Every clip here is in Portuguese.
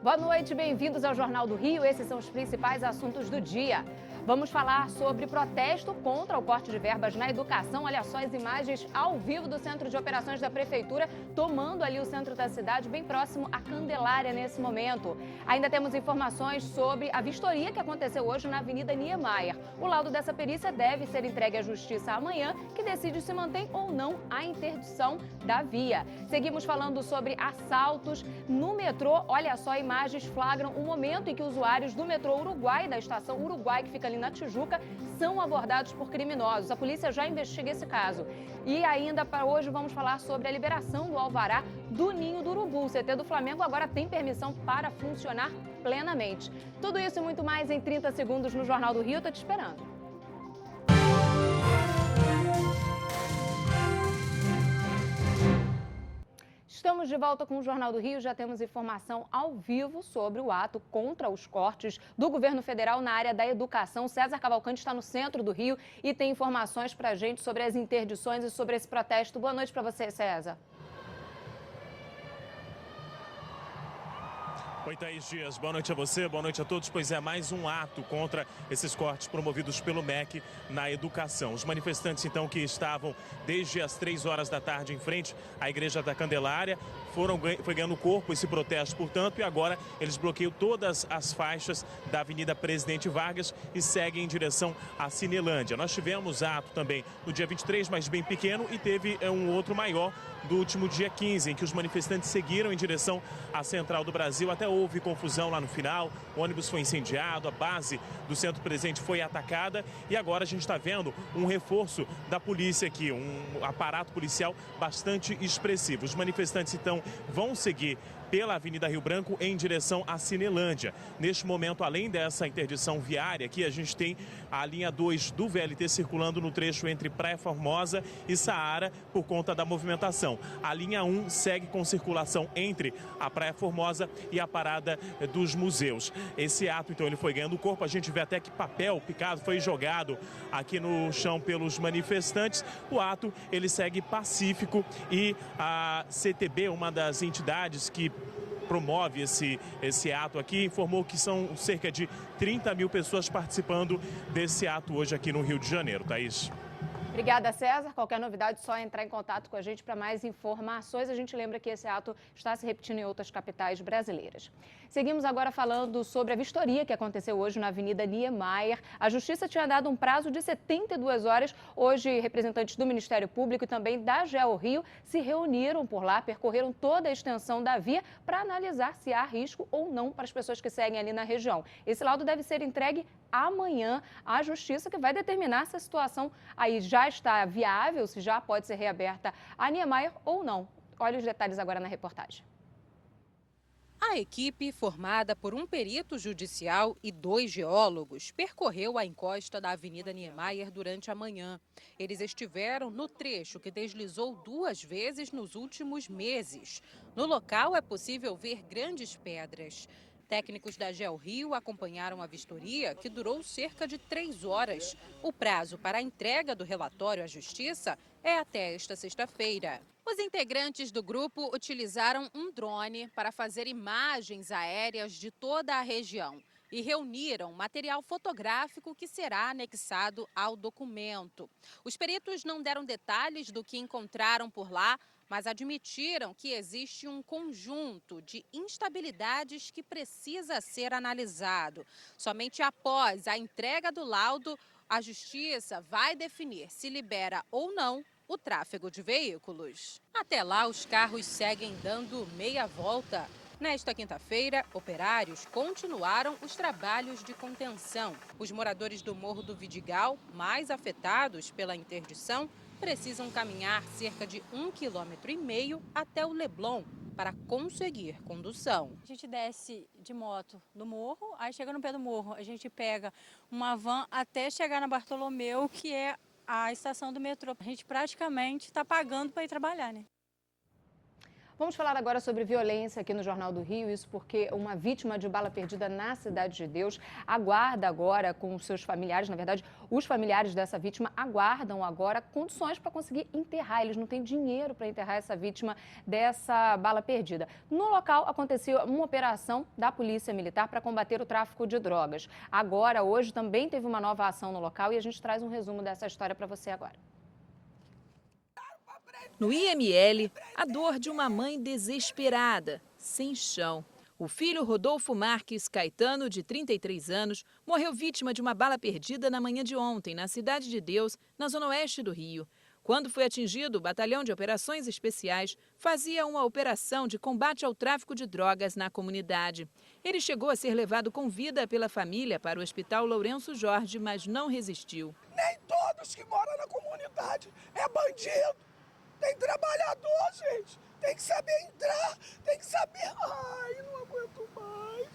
Boa noite, bem-vindos ao Jornal do Rio. Esses são os principais assuntos do dia. Vamos falar sobre protesto contra o corte de verbas na educação. Olha só as imagens ao vivo do Centro de Operações da Prefeitura, tomando ali o centro da cidade, bem próximo à Candelária nesse momento. Ainda temos informações sobre a vistoria que aconteceu hoje na Avenida Niemeyer. O laudo dessa perícia deve ser entregue à Justiça amanhã, que decide se mantém ou não a interdição da via. Seguimos falando sobre assaltos no metrô. Olha só, imagens flagram o momento em que usuários do metrô Uruguai, da estação Uruguai, que fica ali na Tijuca, são abordados por criminosos. A polícia já investiga esse caso. E ainda para hoje vamos falar sobre a liberação do alvará do Ninho do Urubu. O CT do Flamengo agora tem permissão para funcionar plenamente. Tudo isso e muito mais em 30 segundos no Jornal do Rio. Tô te esperando. Estamos de volta com o Jornal do Rio. Já temos informação ao vivo sobre o ato contra os cortes do governo federal na área da educação. César Cavalcante está no centro do Rio e tem informações para a gente sobre as interdições e sobre esse protesto. Boa noite para você, César. Oi, Thaís Dias. Boa noite a você, boa noite a todos. Pois é, mais um ato contra esses cortes promovidos pelo MEC na educação. Os manifestantes, então, que estavam desde as 3 horas da tarde em frente à Igreja da Candelária, foi ganhando corpo esse protesto, portanto, e agora eles bloqueiam todas as faixas da Avenida Presidente Vargas e seguem em direção à Cinelândia. Nós tivemos ato também no dia 23, mas bem pequeno, e teve um outro maior do último dia 15, em que os manifestantes seguiram em direção à Central do Brasil. Até houve confusão lá no final, o ônibus foi incendiado, a base do Centro Presidente foi atacada e agora a gente está vendo um reforço da polícia aqui, um aparato policial bastante expressivo. Os manifestantes, então, vão seguir pela Avenida Rio Branco em direção à Cinelândia. Neste momento, além dessa interdição viária aqui, a gente tem a linha 2 do VLT circulando no trecho entre Praia Formosa e Saara por conta da movimentação. A linha 1 segue com circulação entre a Praia Formosa e a Parada dos Museus. Esse ato, então, ele foi ganhando corpo. A gente vê até que papel picado foi jogado aqui no chão pelos manifestantes. O ato, ele segue pacífico e a CTB, uma das entidades que promove esse ato aqui, informou que são cerca de 30 mil pessoas participando desse ato hoje aqui no Rio de Janeiro. Thaís. Obrigada, César. Qualquer novidade, só entrar em contato com a gente para mais informações. A gente lembra que esse ato está se repetindo em outras capitais brasileiras. Seguimos agora falando sobre a vistoria que aconteceu hoje na Avenida Niemeyer. A Justiça tinha dado um prazo de 72 horas. Hoje, representantes do Ministério Público e também da GEO Rio se reuniram por lá, percorreram toda a extensão da via para analisar se há risco ou não para as pessoas que seguem ali na região. Esse laudo deve ser entregue amanhã à Justiça, que vai determinar se a situação aí já está viável, se já pode ser reaberta a Niemeyer ou não. Olha os detalhes agora na reportagem. A equipe, formada por um perito judicial e 2 geólogos, percorreu a encosta da Avenida Niemeyer durante a manhã. Eles estiveram no trecho que deslizou 2 vezes nos últimos meses. No local é possível ver grandes pedras. Técnicos da GEO Rio acompanharam a vistoria, que durou cerca de 3 horas. O prazo para a entrega do relatório à Justiça é até esta sexta-feira. Os integrantes do grupo utilizaram um drone para fazer imagens aéreas de toda a região e reuniram material fotográfico que será anexado ao documento. Os peritos não deram detalhes do que encontraram por lá, mas admitiram que existe um conjunto de instabilidades que precisa ser analisado. Somente após a entrega do laudo, a Justiça vai definir se libera ou não o tráfego de veículos. Até lá, os carros seguem dando meia volta. Nesta quinta-feira, operários continuaram os trabalhos de contenção. Os moradores do Morro do Vidigal, mais afetados pela interdição, precisam caminhar cerca de 1,5 km até o Leblon para conseguir condução. A gente desce de moto do morro, aí chega no pé do morro, a gente pega uma van até chegar na Bartolomeu, que é a estação do metrô. A gente praticamente está pagando para ir trabalhar, né? Vamos falar agora sobre violência aqui no Jornal do Rio, isso porque uma vítima de bala perdida na Cidade de Deus aguarda agora com os seus familiares, na verdade, os familiares dessa vítima aguardam agora condições para conseguir enterrar, eles não têm dinheiro para enterrar essa vítima dessa bala perdida. No local aconteceu uma operação da Polícia Militar para combater o tráfico de drogas. Agora, hoje, também teve uma nova ação no local e a gente traz um resumo dessa história para você agora. No IML, a dor de uma mãe desesperada, sem chão. O filho Rodolfo Marques Caetano, de 33 anos, morreu vítima de uma bala perdida na manhã de ontem, na Cidade de Deus, na zona oeste do Rio. Quando foi atingido, o Batalhão de Operações Especiais fazia uma operação de combate ao tráfico de drogas na comunidade. Ele chegou a ser levado com vida pela família para o Hospital Lourenço Jorge, mas não resistiu. Nem todos que moram na comunidade é bandido. Tem trabalhador, gente. Tem que saber entrar, tem que saber... Ai, não aguento mais.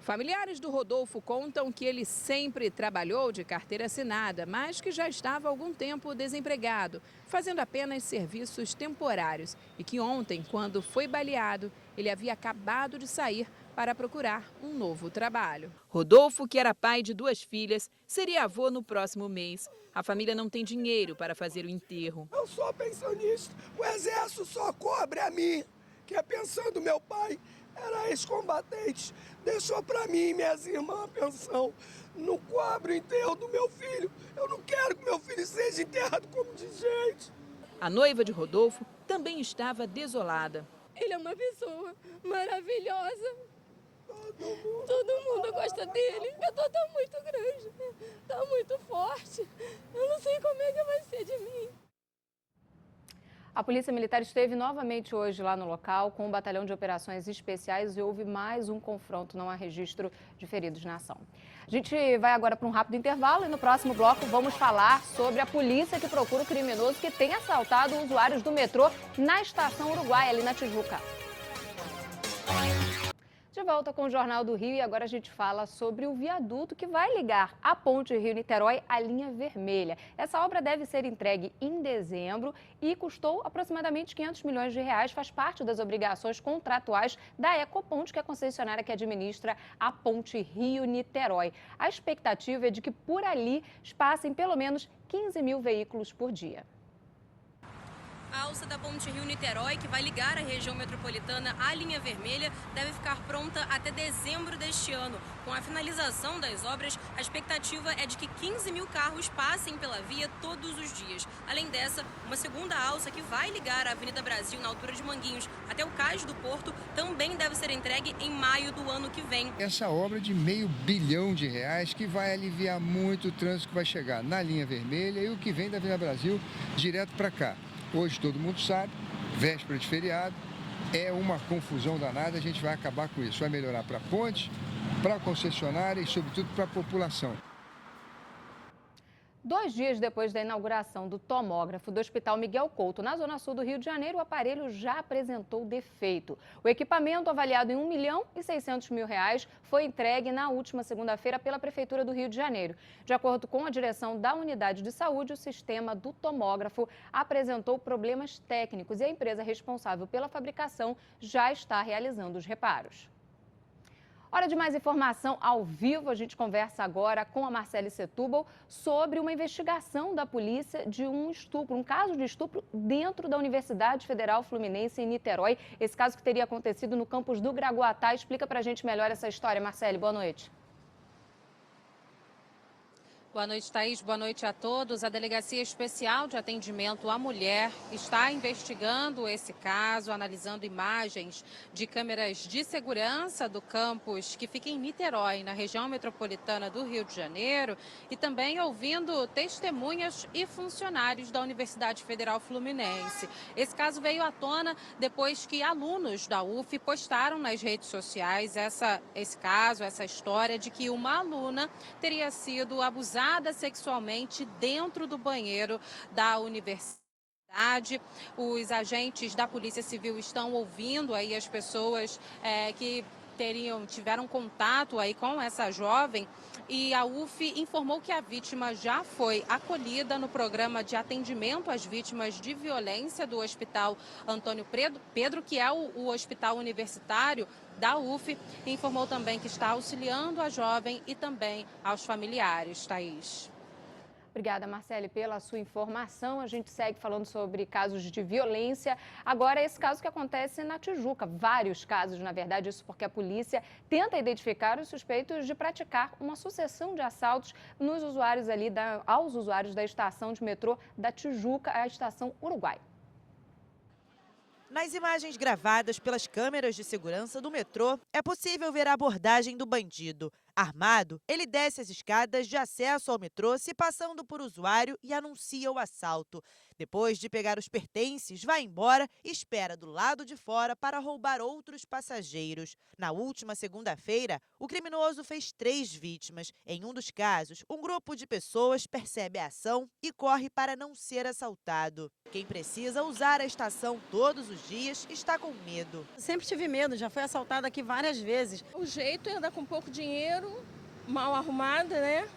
Familiares do Rodolfo contam que ele sempre trabalhou de carteira assinada, mas que já estava há algum tempo desempregado, fazendo apenas serviços temporários. E que ontem, quando foi baleado, ele havia acabado de sair para procurar um novo trabalho. Rodolfo, que era pai de 2 filhas, seria avô no próximo mês. A família não tem dinheiro para fazer o enterro. Eu sou pensionista. O exército só cobre a mim, que é pensão do meu pai. Era ex-combatente. Deixou para mim e minhas irmãs a pensão. Não cobre o enterro do meu filho. Eu não quero que meu filho seja enterrado como de gente. A noiva de Rodolfo também estava desolada. Ele é uma pessoa maravilhosa. Todo mundo gosta dele. A dor tá muito grande, tá muito forte. Eu não sei como é que vai ser de mim. A Polícia Militar esteve novamente hoje lá no local com o Batalhão de Operações Especiais e houve mais um confronto, não há registro de feridos na ação. A gente vai agora para um rápido intervalo e no próximo bloco vamos falar sobre a polícia que procura o criminoso que tem assaltado usuários do metrô na Estação Uruguai, ali na Tijuca. De volta com o Jornal do Rio e agora a gente fala sobre o viaduto que vai ligar a Ponte Rio-Niterói à linha vermelha. Essa obra deve ser entregue em dezembro e custou aproximadamente R$500 milhões, faz parte das obrigações contratuais da Ecoponte, que é a concessionária que administra a Ponte Rio-Niterói. A expectativa é de que por ali passem pelo menos 15 mil veículos por dia. A alça da Ponte Rio-Niterói, que vai ligar a região metropolitana à linha vermelha, deve ficar pronta até dezembro deste ano. Com a finalização das obras, a expectativa é de que 15 mil carros passem pela via todos os dias. Além dessa, uma segunda alça que vai ligar a Avenida Brasil, na altura de Manguinhos, até o Cais do Porto, também deve ser entregue em maio do ano que vem. Essa obra de R$500 bilhão que vai aliviar muito o trânsito que vai chegar na linha vermelha e o que vem da Avenida Brasil direto para cá. Hoje todo mundo sabe, véspera de feriado, é uma confusão danada, a gente vai acabar com isso. Vai melhorar para a ponte, para a concessionária e, sobretudo, para a população. 2 dias depois da inauguração do tomógrafo do Hospital Miguel Couto, na zona sul do Rio de Janeiro, o aparelho já apresentou defeito. O equipamento, avaliado em R$1.600.000, foi entregue na última segunda-feira pela Prefeitura do Rio de Janeiro. De acordo com a direção da unidade de saúde, o sistema do tomógrafo apresentou problemas técnicos e a empresa responsável pela fabricação já está realizando os reparos. Hora de mais informação ao vivo. A gente conversa agora com a Marcele Setúbal sobre uma investigação da polícia de um caso de estupro dentro da Universidade Federal Fluminense em Niterói. Esse caso que teria acontecido no campus do Gragoatá. Explica pra gente melhor essa história, Marcele. Boa noite. Boa noite, Thaís. Boa noite a todos. A Delegacia Especial de Atendimento à Mulher está investigando esse caso, analisando imagens de câmeras de segurança do campus que fica em Niterói, na região metropolitana do Rio de Janeiro, e também ouvindo testemunhas e funcionários da Universidade Federal Fluminense. Esse caso veio à tona depois que alunos da UF postaram nas redes sociais esse caso, essa história de que uma aluna teria sido abusada sexualmente dentro do banheiro da universidade. Os agentes da Polícia Civil estão ouvindo aí as pessoas que tiveram contato aí com essa jovem e a UF informou que a vítima já foi acolhida no programa de atendimento às vítimas de violência do Hospital Antônio Pedro, que é o hospital universitário da UF, e informou também que está auxiliando a jovem e também aos familiares. Thaís. Obrigada, Marcele, pela sua informação. A gente segue falando sobre casos de violência. Agora, esse caso que acontece na Tijuca. Vários casos, na verdade, isso porque a polícia tenta identificar os suspeitos de praticar uma sucessão de assaltos nos usuários aos usuários da estação de metrô da Tijuca, a estação Uruguai. Nas imagens gravadas pelas câmeras de segurança do metrô, é possível ver a abordagem do bandido. Armado, ele desce as escadas de acesso ao metrô, se passando por usuário e anuncia o assalto. Depois de pegar os pertences, vai embora e espera do lado de fora para roubar outros passageiros. Na última segunda-feira, o criminoso fez 3 vítimas. Em um dos casos, um grupo de pessoas percebe a ação e corre para não ser assaltado. Quem precisa usar a estação todos os dias está com medo. Sempre tive medo, já fui assaltada aqui várias vezes. O jeito é andar com pouco dinheiro, mal arrumada, né?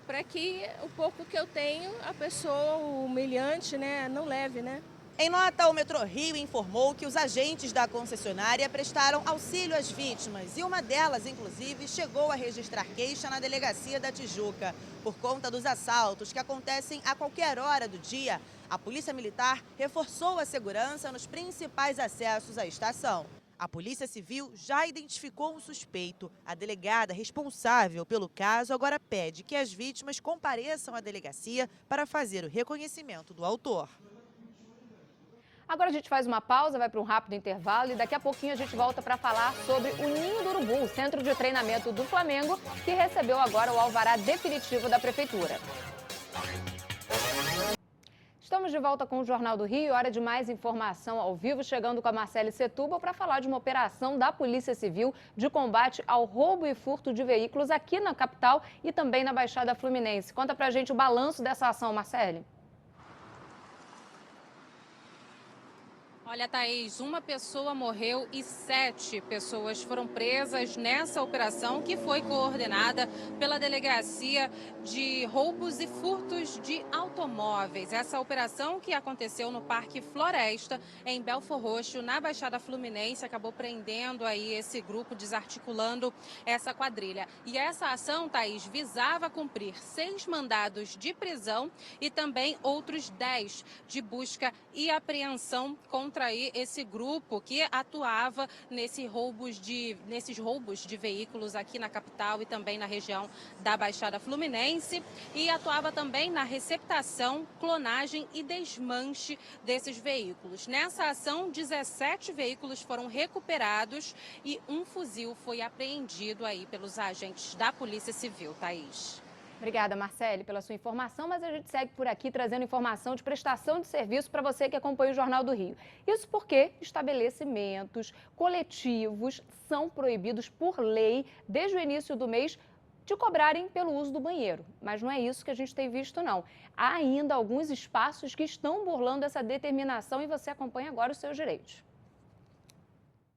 Para que o pouco que eu tenho, a pessoa, o humilhante, né, não leve, né? Em nota, o Metrô Rio informou que os agentes da concessionária prestaram auxílio às vítimas e uma delas, inclusive, chegou a registrar queixa na delegacia da Tijuca. Por conta dos assaltos que acontecem a qualquer hora do dia, a Polícia Militar reforçou a segurança nos principais acessos à estação. A Polícia Civil já identificou um suspeito. A delegada responsável pelo caso agora pede que as vítimas compareçam à delegacia para fazer o reconhecimento do autor. Agora a gente faz uma pausa, vai para um rápido intervalo e daqui a pouquinho a gente volta para falar sobre o Ninho do Urubu, o centro de treinamento do Flamengo, que recebeu agora o alvará definitivo da Prefeitura. Estamos de volta com o Jornal do Rio, hora de mais informação ao vivo, chegando com a Marcele Setúbal para falar de uma operação da Polícia Civil de combate ao roubo e furto de veículos aqui na capital e também na Baixada Fluminense. Conta pra gente o balanço dessa ação, Marcele. Olha, Thaís, uma pessoa morreu e 7 pessoas foram presas nessa operação que foi coordenada pela Delegacia de Roubos e Furtos de Automóveis. Essa operação que aconteceu no Parque Floresta, em Belfor Roxo, na Baixada Fluminense, acabou prendendo aí esse grupo, desarticulando essa quadrilha. E essa ação, Thaís, visava cumprir 6 mandados de prisão e também outros 10 de busca e apreensão contra aí esse grupo que atuava nesses roubos de veículos aqui na capital e também na região da Baixada Fluminense, e atuava também na receptação, clonagem e desmanche desses veículos. Nessa ação, 17 veículos foram recuperados e um fuzil foi apreendido aí pelos agentes da Polícia Civil. Thaís. Obrigada, Marcele, pela sua informação, mas a gente segue por aqui trazendo informação de prestação de serviço para você que acompanha o Jornal do Rio. Isso porque estabelecimentos coletivos são proibidos por lei desde o início do mês de cobrarem pelo uso do banheiro. Mas não é isso que a gente tem visto, não. Há ainda alguns espaços que estão burlando essa determinação e você acompanha agora os seus direitos.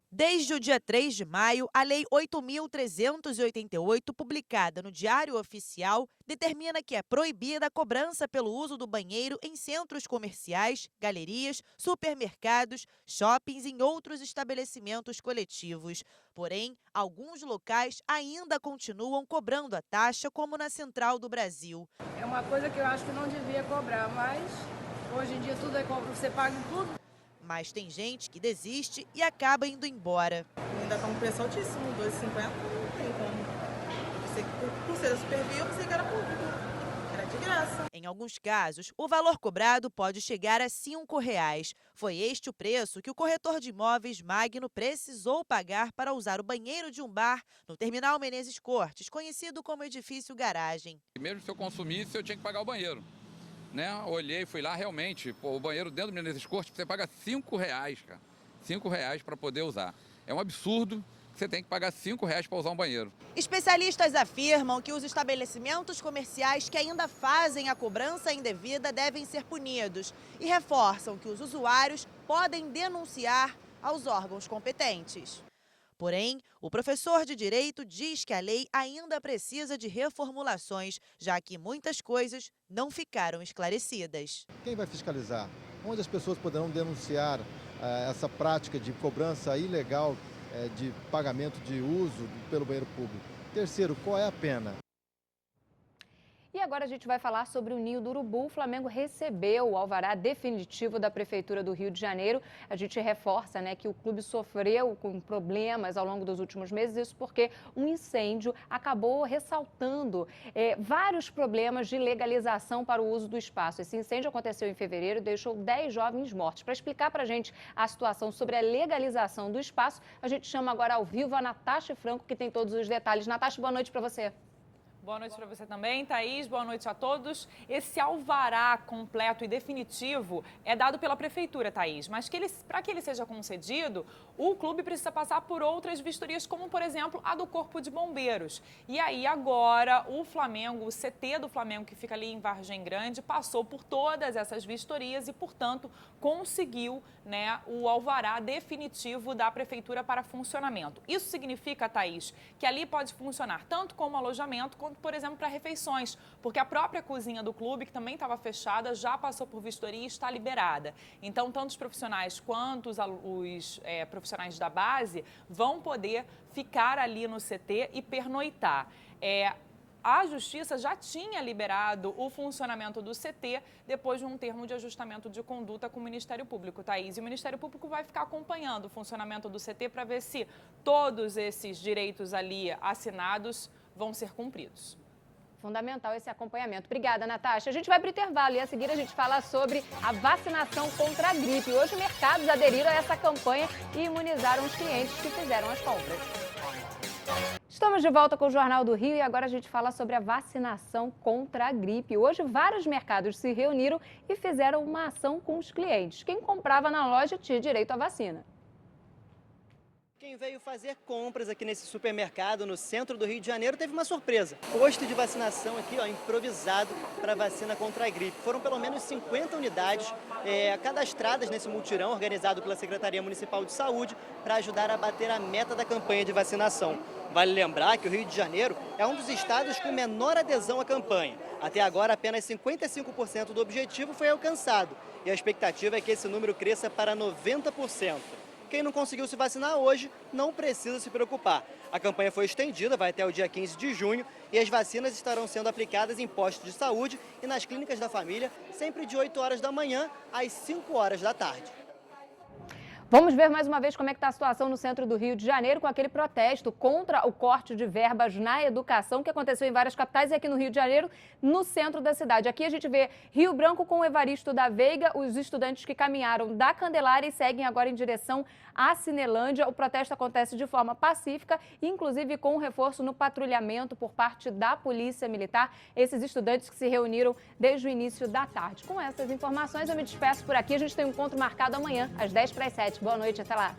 Desde o dia 3 de maio, a Lei 8.388, publicada no Diário Oficial, determina que é proibida a cobrança pelo uso do banheiro em centros comerciais, galerias, supermercados, shoppings e em outros estabelecimentos coletivos. Porém, alguns locais ainda continuam cobrando a taxa, como na Central do Brasil. É uma coisa que eu acho que não devia cobrar, mas hoje em dia tudo é você paga em tudo. Mas tem gente que desiste e acaba indo embora. Ainda está um preço altíssimo, R$2,50, não tem como. Por ser supervia, eu pensei que era público, era de graça. Em alguns casos, o valor cobrado pode chegar a R$5. Foi este o preço que o corretor de imóveis Magno precisou pagar para usar o banheiro de um bar no Terminal Menezes Cortes, conhecido como edifício garagem. Mesmo se eu consumisse, eu tinha que pagar o banheiro. Né? Olhei, fui lá, realmente, o banheiro dentro do Menezes Cortes, você paga R$5, cara. R$5 para poder usar. É um absurdo que você tem que pagar R$5 para usar um banheiro. Especialistas afirmam que os estabelecimentos comerciais que ainda fazem a cobrança indevida devem ser punidos e reforçam que os usuários podem denunciar aos órgãos competentes. Porém, o professor de Direito diz que a lei ainda precisa de reformulações, já que muitas coisas não ficaram esclarecidas. Quem vai fiscalizar? Onde as pessoas poderão denunciar essa prática de cobrança ilegal de pagamento de uso pelo banheiro público? Terceiro, qual é a pena? E agora a gente vai falar sobre o Ninho do Urubu. O Flamengo recebeu o alvará definitivo da Prefeitura do Rio de Janeiro. A gente reforça, que o clube sofreu com problemas ao longo dos últimos meses, isso porque um incêndio acabou ressaltando vários problemas de legalização para o uso do espaço. Esse incêndio aconteceu em fevereiro e deixou 10 jovens mortos. Para explicar para a gente a situação sobre a legalização do espaço, a gente chama agora ao vivo a Natasha Franco, que tem todos os detalhes. Natasha, boa noite para você. Boa noite para você também, Thaís. Boa noite a todos. Esse alvará completo e definitivo é dado pela Prefeitura, Thaís, mas para que ele seja concedido, o clube precisa passar por outras vistorias, como, por exemplo, a do Corpo de Bombeiros. E aí, agora, o Flamengo, o CT do Flamengo, que fica ali em Vargem Grande, passou por todas essas vistorias e, portanto, conseguiu o alvará definitivo da Prefeitura para funcionamento. Isso significa, Thaís, que ali pode funcionar tanto como alojamento, quanto, por exemplo, para refeições, porque a própria cozinha do clube, que também estava fechada, já passou por vistoria e está liberada. Então, tanto os profissionais quanto os profissionais da base vão poder ficar ali no CT e pernoitar. A Justiça já tinha liberado o funcionamento do CT depois de um termo de ajustamento de conduta com o Ministério Público, Thaís. E o Ministério Público vai ficar acompanhando o funcionamento do CT para ver se todos esses direitos ali assinados vão ser cumpridos. Fundamental esse acompanhamento. Obrigada, Natasha. A gente vai para o intervalo e a seguir a gente fala sobre a vacinação contra a gripe. Hoje, mercados aderiram a essa campanha e imunizaram os clientes que fizeram as compras. Estamos de volta com o Jornal do Rio e agora a gente fala sobre a vacinação contra a gripe. Hoje, vários mercados se reuniram e fizeram uma ação com os clientes. Quem comprava na loja tinha direito à vacina. Quem veio fazer compras aqui nesse supermercado no centro do Rio de Janeiro teve uma surpresa. Posto de vacinação aqui, improvisado para vacina contra a gripe. Foram pelo menos 50 unidades cadastradas nesse mutirão organizado pela Secretaria Municipal de Saúde para ajudar a bater a meta da campanha de vacinação. Vale lembrar que o Rio de Janeiro é um dos estados com menor adesão à campanha. Até agora, apenas 55% do objetivo foi alcançado e a expectativa é que esse número cresça para 90%. Quem não conseguiu se vacinar hoje não precisa se preocupar. A campanha foi estendida, vai até o dia 15 de junho e as vacinas estarão sendo aplicadas em postos de saúde e nas clínicas da família, sempre de 8 horas da manhã às 5 horas da tarde. Vamos ver mais uma vez como é que está a situação no centro do Rio de Janeiro com aquele protesto contra o corte de verbas na educação que aconteceu em várias capitais e aqui no Rio de Janeiro, no centro da cidade. Aqui a gente vê Rio Branco com o Evaristo da Veiga, os estudantes que caminharam da Candelária e seguem agora em direção à Cinelândia. O protesto acontece de forma pacífica, inclusive com um reforço no patrulhamento por parte da Polícia Militar. Esses estudantes que se reuniram desde o início da tarde. Com essas informações eu me despeço por aqui. A gente tem um encontro marcado amanhã, às 10:07. Boa noite, até lá.